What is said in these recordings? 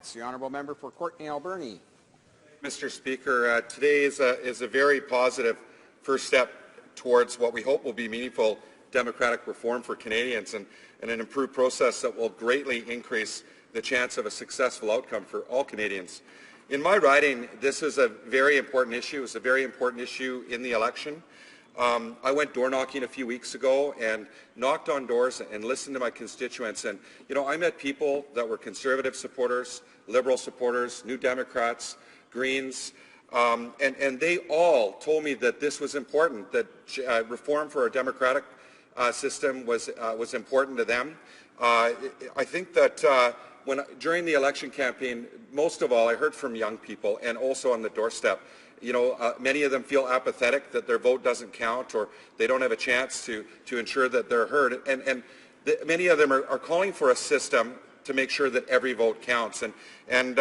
Province. The honourable member for Courtenay-Alberni. Mr. Speaker, today is a very positive first step towards what we hope will be meaningful democratic reform for Canadians and an improved process that will greatly increase the chance of a successful outcome for all Canadians. In my riding, this is a very important issue. It's a very important issue in the election. I went door knocking a few weeks ago and knocked on doors and listened to my constituents. And, I met people that were Conservative supporters, Liberal supporters, New Democrats, Greens, and they all told me that this was important, that reform for our democratic system was important to them. I think that during the election campaign, most of all, I heard from young people and also on the doorstep. Many of them feel apathetic that their vote doesn't count or they don't have a chance to ensure that they're heard. And many of them are calling for a system to make sure that every vote counts. And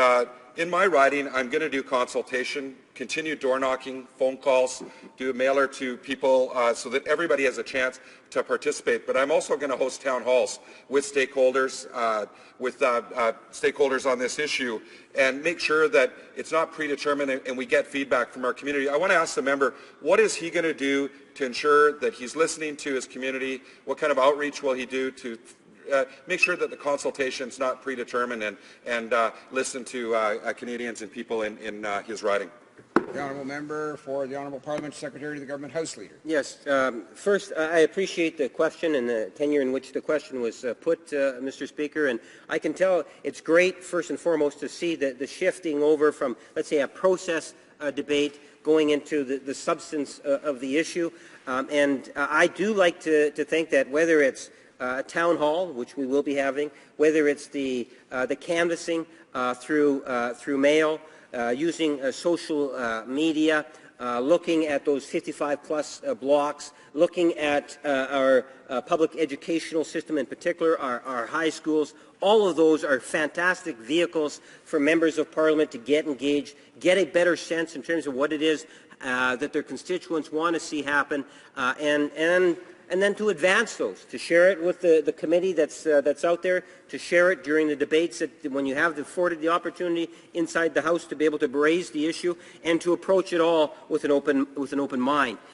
in my riding, I'm going to do consultation, continue door knocking, phone calls, do a mailer to people so that everybody has a chance to participate. But I'm also going to host town halls with stakeholders, on this issue, and make sure that it's not predetermined and we get feedback from our community. I want to ask the member, what is he going to do to ensure that he's listening to his community? What kind of outreach will he do to make sure that the consultation is not predetermined and listen to Canadians and people in his riding? The honourable member for the Honourable Parliament Secretary to the Government House Leader. Yes. First, I appreciate the question and the tenure in which the question was put, Mr. Speaker. And I can tell it's great, first and foremost, to see the shifting over from, let's say, a process debate going into the substance of the issue. And I do like to think that whether it's a town hall, which we will be having, whether it's the canvassing through mail, using social media, looking at those 55-plus blocks, looking at our public educational system in particular, our high schools. All of those are fantastic vehicles for members of Parliament to get engaged, get a better sense in terms of what it is that their constituents want to see happen, and then to advance those, to share it with the committee that's out there, to share it during the debates when you have afforded the opportunity inside the House to be able to raise the issue and to approach it all with an open mind.